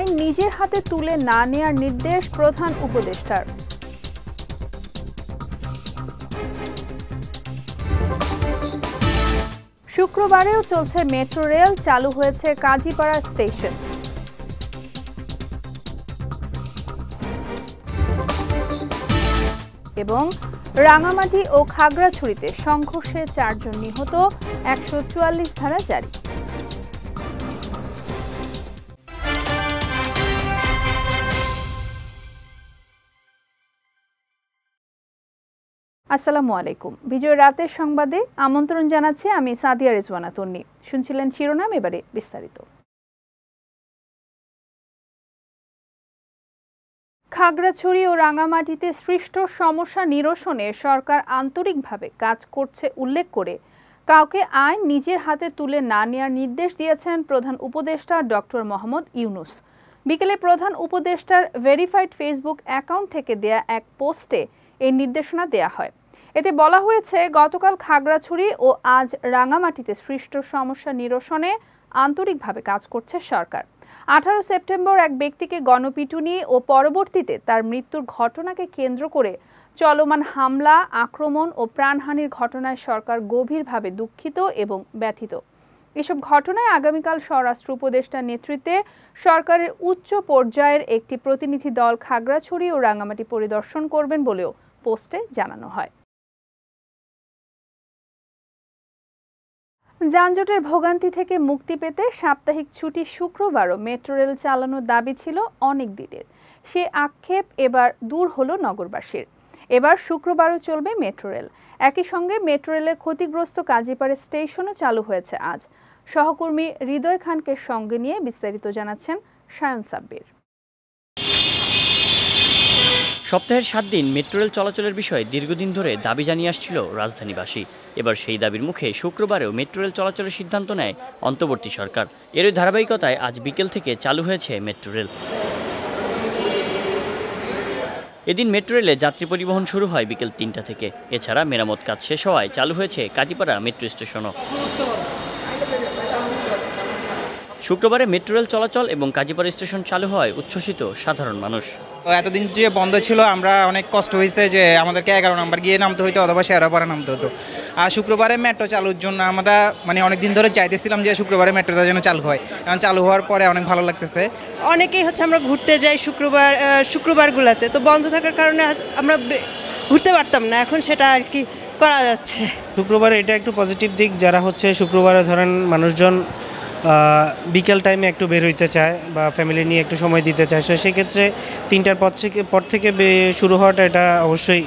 আইন নিজের হাতে তুলে না নেয়ার নির্দেশ প্রধান উপদেষ্টার। শুক্রবারেও চলছে মেট্রো রেল, চালু হয়েছে কাজীপাড়া স্টেশন। এবং রাঙামাটি ও খাগড়াছড়িতে সংঘর্ষে 4 জন নিহত, 144 ধারা জারি। আসসালামু আলাইকুম। বিজয় রাতের সংবাদে আমন্ত্রণ জানাচ্ছি আমি সাদিয়া রিজওয়ানা তন্নি। শুনছিলেন শিরোনাম, এবারে বিস্তারিত। খাগড়াছড়ি ও রাঙামাটিতে সৃষ্ট সমস্যা নিরসনে সরকার আন্তরিকভাবে কাজ করছে উল্লেখ করে কাউকে আইন নিজের হাতে তুলে না নেওয়ার নির্দেশ দিয়েছেন প্রধান উপদেষ্টা ডক্টর মোহাম্মদ ইউনূস। বিকেলে প্রধান উপদেষ্টার ভেরিফাইড ফেসবুক অ্যাকাউন্ট থেকে দেয়া এক পোস্টে এই নির্দেশনা দেয়া হয়। এতে বলা হয়েছে, গতকাল খাগড়াছড়ি ও আজ রাঙামাটিতে সৃষ্ট সমস্যা নিরসনে আন্তরিকভাবে কাজ করছে সরকার। 18 সেপ্টেম্বর এক ব্যক্তিকে গণপিটুনি ও পরবর্তীতে তার মৃত্যুর ঘটনাকে কেন্দ্র করে চলমান হামলা, আক্রমণ ও প্রাণহানির ঘটনায় সরকার গভীরভাবে দুঃখিত এবং ব্যথিত। এসব ঘটনায় আগামীকাল স্বরাষ্ট্র উপদেষ্টার নেতৃত্বে সরকারের উচ্চ পর্যায়ের একটি প্রতিনিধি দল খাগড়াছড়ি ও রাঙামাটি পরিদর্শন করবেন বলেও পোস্টে জানানো হয়। যানজটের ভোগান্তি থেকে মুক্তি পেতে সাপ্তাহিক ছুটি শুক্রবারও মেট্রো রেল চালানোর দাবি ছিল অনেক দিনের। সে আক্ষেপ এবার দূর হলো নগরবাসীর। এবার শুক্রবারও চলবে মেট্রো রেল। একই সঙ্গে মেট্রো রেলের ক্ষতিগ্রস্ত কাজীপাড়া স্টেশনও চালু হয়েছে আজ। সহকর্মী হৃদয় খানকে সঙ্গে নিয়ে বিস্তারিত জানাচ্ছেন সায়ন সাব্বির। সপ্তাহের 7 দিন মেট্রো রেল চলাচলের বিষয়ে দীর্ঘদিন ধরে দাবি জানিয়ে আসছিল রাজধানীবাসী। এবার সেই দাবির মুখে শুক্রবারেও মেট্রো রেল চলাচলের সিদ্ধান্ত নেয় অন্তর্বর্তী সরকার। এরই ধারাবাহিকতায় আজ বিকেল থেকে চালু হয়েছে মেট্রো রেল। এদিন মেট্রো রেলে যাত্রী পরিবহন শুরু হয় বিকেল 3টা থেকে। এছাড়া মেরামত কাজ শেষ হওয়ায় চালু হয়েছে কাজীপাড়া মেট্রো স্টেশনও। শুক্রবারে মেট্রো রেল চলাচল এবং কাজীপাড়া স্টেশন চালু হয় উচ্ছ্বসিত সাধারণ মানুষ। এতদিন যে বন্ধ ছিল, আমরা অনেক কষ্ট হয়েছে যে আমাদেরকে 11 নম্বর গিয়ে নামতে হতো অথবা শেরাপাড়া নামতে হতো। আর শুক্রবারে মেট্রো চালুর জন্য আমরা অনেক দিন ধরে চাইতেছিলাম যে শুক্রবারে মেট্রোটা যেন চালু হয়। কারণ চালু হওয়ার পরে অনেক ভালো লাগতেছে। অনেকেই আমরা ঘুরতে যাই শুক্রবারগুলোতে, তো বন্ধ থাকার কারণে আমরা ঘুরতে পারতাম না, এখন সেটা আর কি করা যাচ্ছে। শুক্রবারে এটা একটু পজিটিভ দিক, যারা শুক্রবারে ধরেন মানুষজন বিকেল টাইমে একটু বের হইতে চায় বা ফ্যামিলি নিয়ে একটু সময় দিতে চায়, তো সেক্ষেত্রে 3টার পর থেকে শুরু হওয়াটা এটা অবশ্যই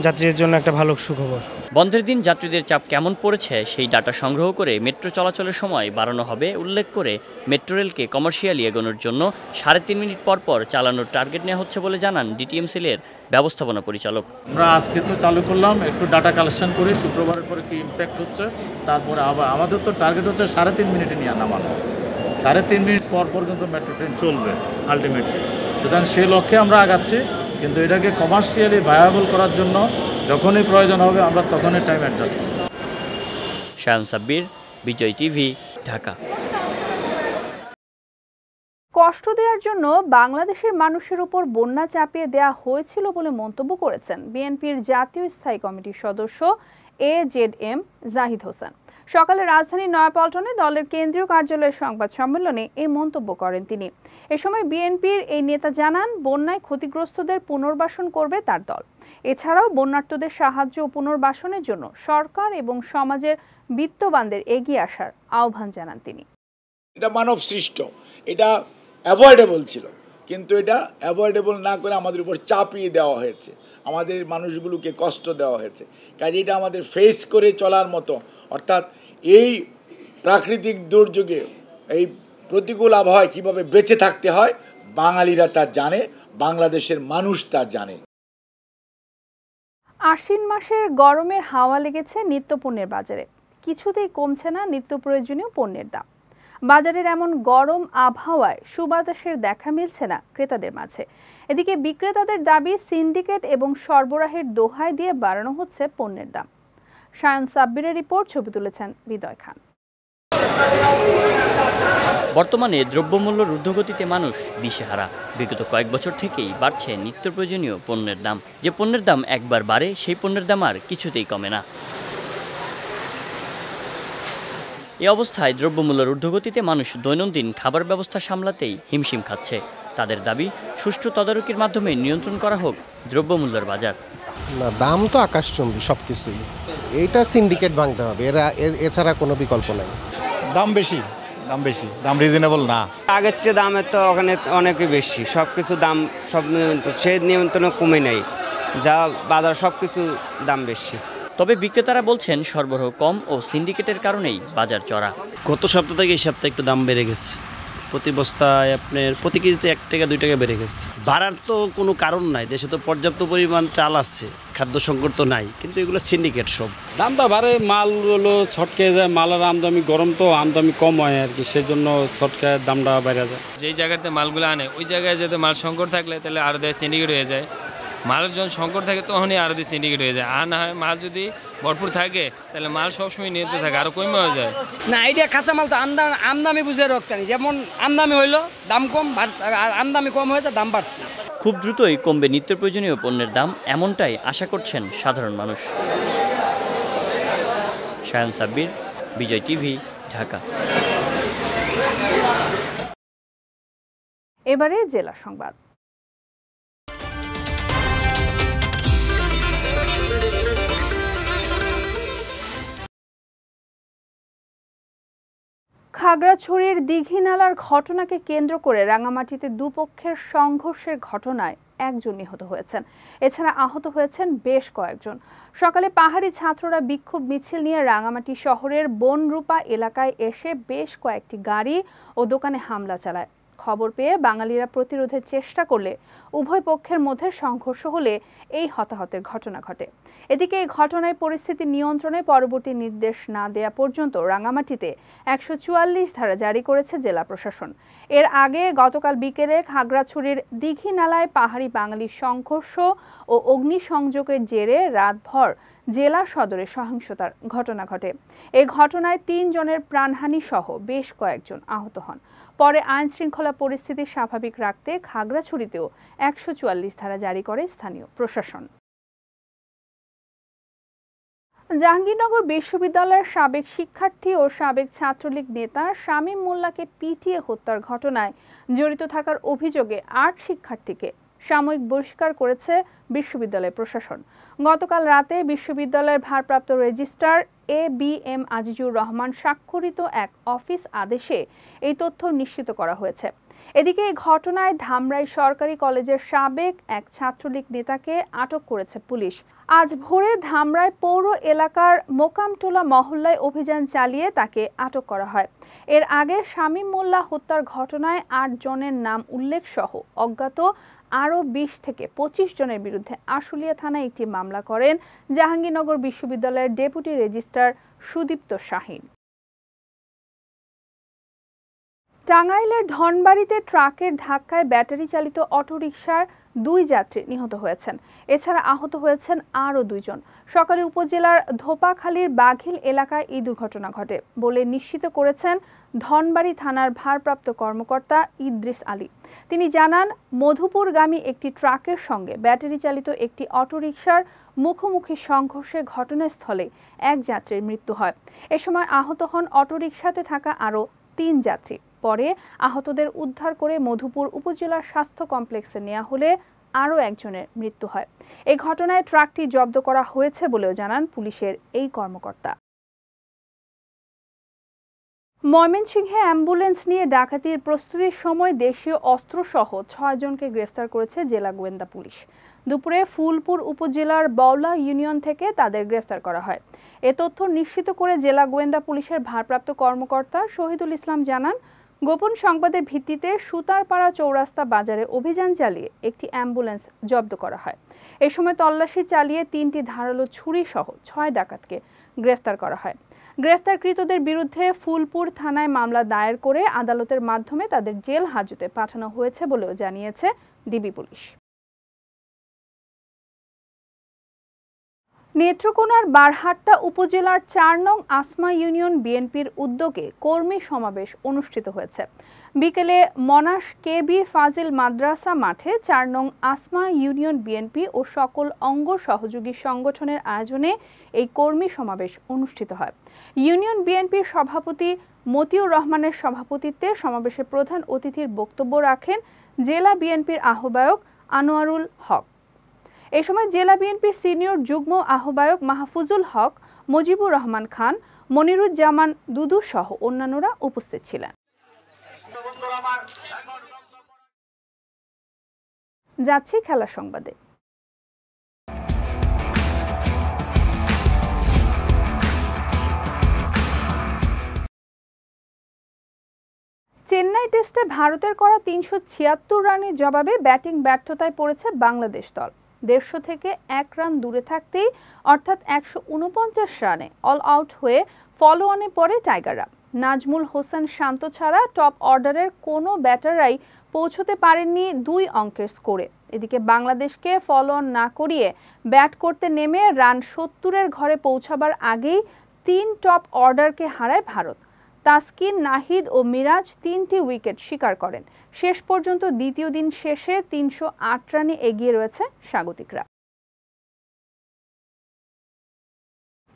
যাত্রীদের জন্য একটা ভালো সুখবর। বন্ধের দিন যাত্রীদের চাপ কেমন পড়েছে সেই ডাটা সংগ্রহ করে মেট্রো চলাচলের সময় বাড়ানো হবে উল্লেখ করে মেট্রো রেলকে কমার্শিয়ালি এগোনোর জন্য 3.5 মিনিট পর চালানোর টার্গেট নেওয়া হচ্ছে বলে জানান ডিটিএমসিএল-এর ব্যবস্থাপনা পরিচালক। আমরা আজকে তো চালু করলাম, একটু ডাটা কালেকশন করি শুক্রবারের পরে কি ইম্প্যাক্ট হচ্ছে, তারপরে আবার আমাদের তো টার্গেট হচ্ছে 3.5 মিনিটে নিয়ে নামানো। 3.5 মিনিট পর কিন্তু মেট্রো ট্রেন চলবে আলটিমেটলি। সুতরাং সে লক্ষ্যে আমরা আগাচ্ছি, কিন্তু এটাকে কমার্শিয়ালি ভায়াবল করার জন্য যখনই প্রয়োজন হবে আমরা তখনই টাইম অ্যাডজাস্ট করব। সায়ন সাব্বির, বিজয় টিভি, ঢাকা। কষ্ট দেওয়ার জন্য বাংলাদেশের মানুষের উপর বন্যা চাপিয়ে দেওয়া হয়েছিল বলে মন্তব্য করেছেন বিএনপির জাতীয় স্থায়ী কমিটির সদস্য AZM জাহিদ হোসেন। সকালে রাজধানীর নয়াপল্টনে দলের কেন্দ্রীয় কার্যালয়ের সংবাদ সম্মেলনে এই মন্তব্য করেন তিনি। এ সময় বিএনপির এই নেতা জানান, বন্যায় ক্ষতিগ্রস্তদের পুনর্বাসন করবে তার দল। এছাড়াও বন্যার্তদের সাহায্য ও পুনর্বাসনের জন্য সরকার এবং সমাজের বিত্তবানদের এগিয়ে আসার আহ্বান জানান তিনি। এটা মানব সৃষ্ট, এটা অ্যাভয়েডেবল ছিল, কিন্তু এটা অ্যাভয়েডেবল না করে আমাদের উপর চাপিয়ে দেওয়া হয়েছে, আমাদের মানুষগুলোকে কষ্ট দেওয়া হয়েছে। কাজে এটা আমাদের ফেস করে চলার মতো, অর্থাৎ এই প্রাকৃতিক দুর্যোগে, এই প্রতিকূল আবহাওয়ায় কীভাবে বেঁচে থাকতে হয় বাঙালিরা তা জানে, বাংলাদেশের মানুষ তা জানে। আশ্বিন মাসের গরমের হাওয়া লেগেছে নিত্যপণ্যের বাজারে। কিছুতেই কমছে না নিত্য প্রয়োজনীয় পণ্যের দাম। বাজারের এমন গরম আবহাওয়ায় সুবাতাসের দেখা মিলছে না ক্রেতাদের মাঝে। এদিকে বিক্রেতাদের দাবি, সিন্ডিকেট এবং সরবরাহের দোহাই দিয়ে বাড়ানো হচ্ছে পণ্যের দাম। সায়ন সাব্বিরের রিপোর্ট, ছবি তুলেছেন হৃদয় খান। বর্তমানে দ্রব্যমূল্য ঊর্ধ্বগতিতে মানুষ দিশেহারা। বিগত কয়েক বছর থেকেই বাড়ছে নিত্য প্রয়োজনীয় পণ্যের দাম। যে পণ্যের দাম একবার বাড়ে সেই পণ্যের দাম আর কিছুতেই কমে না। এ অবস্থায় দ্রব্যমূল্যের ঊর্ধ্বগতিতে মানুষ দৈনন্দিন খাবার ব্যবস্থা সামলাতেই হিমশিম খাচ্ছে। তাদের দাবি সুষ্ঠু তদারকির মাধ্যমে নিয়ন্ত্রণ করা হোক দ্রব্যমূল্যের বাজার। না, দাম তো আকাশচুম্বী সব কিছুই। এইটা সিন্ডিকেট ভাঙতে হবে, এছাড়া কোনো বিকল্প নাই। দাম বেশি, দাম রিজনেবল না। আগের চেয়ে দামের তো ওখানে অনেকই বেশি, সব কিছু দাম সব সে নিয়ন্ত্রণ কমে নেই, যা বাজার সব কিছু দাম বেশি। তবে বিক্রেতারা বলছেন সরবরাহ কম ও সিন্ডিকেটের কারণেই বাজার চড়া। গত সপ্তাহ থেকে এই সপ্তাহে একটু দাম বেড়ে গেছে। প্রতি বস্তায় আপনার প্রতি কেজিতে 1 টাকা 2 টাকা বেড়ে গেছে। বাড়ার তো কোনো কারণ নাই, দেশে তো পর্যাপ্ত পরিমাণ চাল আছে, খাদ্য সংকট তো নাই, কিন্তু এগুলো সিন্ডিকেট সব। দামটা বাড়ে, মাল হলো ছটকে যায়, মালের আমদামি গরম তো আমদামি কম হয় আর কি, সেজন্য ছটকে দামটা বেড়ে যায়। যেই জায়গাতে মালগুলো আনে ওই জায়গায় যদি মাল সংকট থাকলে তাহলে আরও দেয় সিন্ডিকেট হয়ে যায়। মালের যখন সংকট থাকে তখনই আরও দিয়ে সিন্ডিকেট হয়ে যায়। আর না হয় মাল যদি ভরপুর থাকে তাহলে মাল সবসময় নিয়ন্ত্রণ থাকে, আরও কমে হয়ে যায়। না, এটা কাঁচামাল তো আমদামি বুঝে রক্তানি, যেমন আমদামি হইলো দাম কম, আমদামি কম হয়েছে দাম বাড়ছে। খুব দ্রুতই কমবে নিত্য প্রয়োজনীয় পণ্যের দাম, এমনটাই আশা করছেন সাধারণ মানুষ। শায়ন সাব্বির, বিজয় টিভি, ঢাকা। এবারে জেলা সংবাদ। খাগড়াছড়ির দীঘিনালার ঘটনাকে কেন্দ্র করে রাঙামাটিতে দুপক্ষের সংঘর্ষের ঘটনায় একজন নিহত হয়েছেন। এছাড়া আহত হয়েছেন বেশ কয়েকজন। সকালে পাহাড়ি ছাত্ররা বিক্ষোভ মিছিল নিয়ে রাঙামাটি শহরের বনরূপা এলাকায় এসে বেশ কয়েকটি গাড়ি ও দোকানে হামলা চালায়। খবর পেয়ে বাঙালিরা প্রতিরোধের চেষ্টা করলে উভয় পক্ষের মধ্যে সংঘর্ষ হলে এই হতাহতের ঘটনা ঘটে। এদিকে এই ঘটনায় পরিস্থিতি নিয়ন্ত্রণে পরবর্তী নির্দেশ না দেয়া পর্যন্ত রাঙামাটিতে 144 ধারা জারি করেছে জেলা প্রশাসন। এর আগে গতকাল বিকেলে খাগড়াছড়ির দীঘিনালায় পাহাড়ি বাঙালি সংঘর্ষ ও অগ্নিসংযোগের জেরে রাতভর জেলা সদরে সহিংসতার ঘটনা ঘটে। এই ঘটনায় 3 জনের প্রাণহানি সহ বেশ কয়েকজন আহত হন। পরে আইন শৃঙ্খলা পরিস্থিতি স্বাভাবিক রাখতে খাগড়াছড়িতেও 144 ধারা জারি করে স্থানীয় প্রশাসন। জাহাঙ্গীরনগর বিশ্ববিদ্যালয়ের সাবেক শিক্ষার্থী ও সাবেক ছাত্রলীগ নেতা শামীম মোল্লাকে পিটিয়ে হত্যার ঘটনায় জড়িত থাকার অভিযোগে 8 শিক্ষার্থীকে সাময়িক বহিষ্কার করেছে বিশ্ববিদ্যালয় প্রশাসন। গতকাল রাতে বিশ্ববিদ্যালয়ের ভারপ্রাপ্ত রেজিস্ট্রার ABM আজিজুর রহমান স্বাক্ষরিত এক অফিস আদেশে এই তথ্য নিশ্চিত করা হয়েছে। এদিকে এই ঘটনায় ধামরাই সরকারি কলেজের সাবেক এক ছাত্রলীগ নেতাকে আটক করেছে পুলিশ। আজ ভোরে ধামরাই পৌর এলাকার মোকামটোলা মহল্লায় অভিযান চালিয়ে তাকে আটক করা হয়। এর আগে শামীম মোল্লা হত্যার ঘটনায় 8 জনের নাম উল্লেখ সহ অজ্ঞাত আরও 20 থেকে 25 জনের বিরুদ্ধে আশুলিয়া থানায় একটি মামলা করেন জাহাঙ্গীরনগর বিশ্ববিদ্যালয়ের ডেপুটি রেজিস্ট্রার সুদীপ্ত শাহীন। টাঙ্গাইলের ধনবাড়িতে ট্রাকের ধাক্কায় ব্যাটারি চালিত অটোরিকশার 2 যাত্রী নিহত হয়েছেন। এছাড়া আহত হয়েছেন আরও 2 জন। সকালে উপজেলার ধোপাখালীর বাঘিল এলাকায় এই দুর্ঘটনা ঘটে বলে নিশ্চিত করেছেন ধনবাড়ি থানার ভারপ্রাপ্ত কর্মকর্তা ইদ্রিস আলী। তিনি জানান, মধুপুরগামী একটি ট্রাকের সঙ্গে ব্যাটারি চালিত একটি অটোরিকশার মুখোমুখি সংঘর্ষে ঘটনাস্থলে এক যাত্রীর মৃত্যু হয়। এ সময় আহত হন অটোরিকশাতে থাকা আরও 3 যাত্রী। পরে আহতদের উদ্ধার করে মধুপুর উপজেলার স্বাস্থ্য কমপ্লেক্সে নেওয়া হলে আরও একজনের মৃত্যু হয়। এই ঘটনায় ট্রাকটি জব্দ করা হয়েছে বলেও জানান পুলিশের এই কর্মকর্তা। ময়মনসিংহে অ্যাম্বুলেন্স নিয়ে ডাকাতির প্রস্তুতির সময় দেশীয় অস্ত্রসহ 6 জনকে গ্রেফতার করেছে জেলা গোয়েন্দা পুলিশ। দুপুরে ফুলপুর উপজেলার বওলা ইউনিয়ন থেকে তাদের গ্রেফতার করা হয়। এ তথ্য নিশ্চিত করে জেলা গোয়েন্দা পুলিশের ভারপ্রাপ্ত কর্মকর্তা শহীদুল ইসলাম জানান, গোপন সংবাদের ভিত্তিতে সুতারপাড়া চৌরাস্তা বাজারে অভিযান চালিয়ে একটি অ্যাম্বুলেন্স জব্দ করা হয়। এ সময় তল্লাশি চালিয়ে 3টি ধারালো ছুরি সহ 6 ডাকাতকে গ্রেফতার করা হয়। গ্রেফতারকৃতদের বিরুদ্ধে ফুলপুর থানায় মামলা দায়ের করে আদালতের মাধ্যমে তাদের জেল হাজতে পাঠানো হয়েছে বলেও জানিয়েছে ডিবি পুলিশ। নেত্রকোনার বারহাট্টা উপজেলার ৪ নং আসমা ইউনিয়ন বিএনপির উদ্যোগে কর্মী সমাবেশ অনুষ্ঠিত হয়েছে। বিকেলে মনাশ কেবি ফাজিল মাদ্রাসা মাঠে ৪ নং আসমা ইউনিয়ন বিএনপি ও সকল অঙ্গ সহযোগী সংগঠনের আয়োজনে এই কর্মী সমাবেশ অনুষ্ঠিত হয়। ইউনিয়ন বিএনপির সভাপতি মতিউর রহমানের সভাপতিত্বে সমাবেশে প্রধান অতিথির বক্তব্য রাখেন জেলা বিএনপির আহ্বায়ক আনোয়ারুল হক। এই সময় জেলা বিএনপির সিনিয়র যুগ্ম আহ্বায়ক মাহফুজুল হক, মুজিবুর রহমান খান, মনিরুজ্জামান দুদু সহ অন্যান্যরা উপস্থিত ছিলেন। যাচ্ছি খেলা সংবাদে। চেন্নাই টেস্টে ভারতের করা ৩৭৬ রানের জবাবে ব্যাটিং ব্যর্থতায় পড়েছে বাংলাদেশ দল। ১৫০ থেকে ১ রান দূরে থাকতেই অর্থাৎ ১৪৯ রানে অল আউট হয়ে ফলো অনে পড়ে টাইগাররা। নাজমুল হোসেন শান্ত ছাড়া টপ অর্ডারের কোনো ব্যাটাররাই পৌঁছতে পারেননি ২ অঙ্কের স্কোরে। এদিকে বাংলাদেশকে ফলো অন না করিয়ে ব্যাট করতে নেমে রান ৭০-এর ঘরে পৌঁছাবার আগেই ৩ টপ অর্ডারকে হারায় ভারত। তাসকিন, নাহিদ ও মিরাজ ৩টি উইকেট শিকার করেন। শেষ পর্যন্ত দ্বিতীয় দিন শেষে ৩০৮ রানে এগিয়ে রয়েছে স্বাগতিকরা।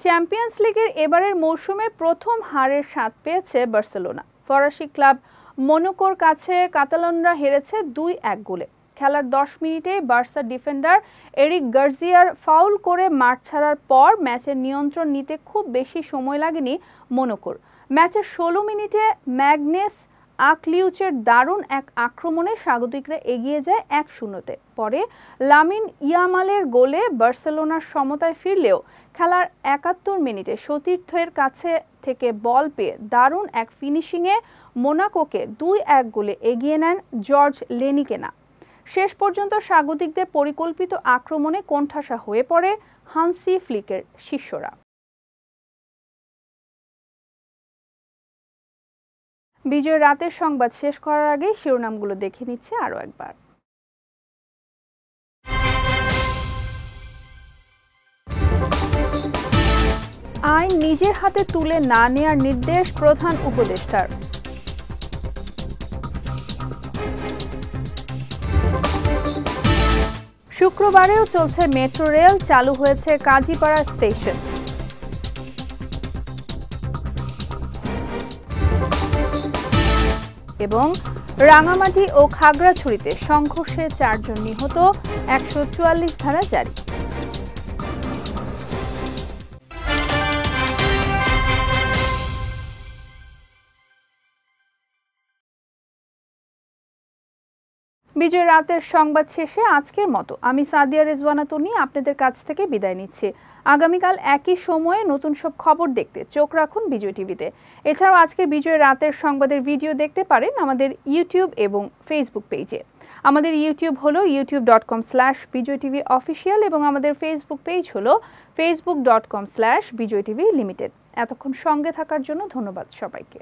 চ্যাম্পিয়ন্স লিগের এবারের মৌসুমে প্রথম হারের স্বাদ পেয়েছে বার্সেলোনা। ফরাসি ক্লাব মোনাকোর কাছে কাতালানরা হেরেছে ২-১ গোলে। খেলার ১০ মিনিটে বার্সা ডিফেন্ডার এরিক গার্জিয়ার ফাউল করে মাঠ ছাড়ার পর ম্যাচের নিয়ন্ত্রণ নিতে খুব বেশি সময় লাগেনি মোনাকোর। ম্যাচের ১৬ মিনিটে ম্যাগনেস আকলিউচের দারুণ এক আক্রমণে স্বাগতিকরা এগিয়ে যায় ১-০-তে। পরে লামিন ইয়ামালের গোলে বার্সেলোনার সমতায় ফিরলেও খেলার ৭১ মিনিটে সতীর্থের কাছে থেকে বল পেয়ে দারুণ এক ফিনিশিংয়ে মোনাকোকে ২-১ গোলে এগিয়ে নেন জর্জ লেনিকেনা। শেষ পর্যন্ত স্বাগতিকদের পরিকল্পিত আক্রমণে কোণঠাসা হয়ে পড়ে হান্সি ফ্লিকের শিষ্যরা। বিজয় রাতের সংবাদ শেষ করার আগে শিরোনামগুলো দেখে নিচ্ছে আরও একবার। আইন নিজের হাতে তুলে না নেয়ার নির্দেশ প্রধান উপদেষ্টার। শুক্রবারেও চলছে মেট্রো রেল, চালু হয়েছে কাজীপাড়া স্টেশন। এবং রাঙামাটি ও খাগড়াছড়িতে সংঘর্ষে ৪ জন নিহত, ১৪৪ ধারা জারি। বিজয় রাতের সংবাদ শেষে আজকের মতো আমি সাদিয়া রেজওয়ানা তনি আপনাদের কাছ থেকে বিদায় নিচ্ছি। আগামীকাল একই সময়ে নতুন সব খবর দেখতে চোখ রাখুন বিজয় টিভিতে। এছাড়াও আজকের বিজয় রাতের সংবাদের ভিডিও দেখতে পারেন আমাদের ইউটিউব এবং ফেসবুক পেজে। আমাদের ইউটিউব হলো youtube.com/BJTV অফিসিয়াল এবং আমাদের ফেসবুক পেজ হলো facebook.com/BJTV লিমিটেড। এতক্ষণ সঙ্গে থাকার জন্য ধন্যবাদ সবাইকে।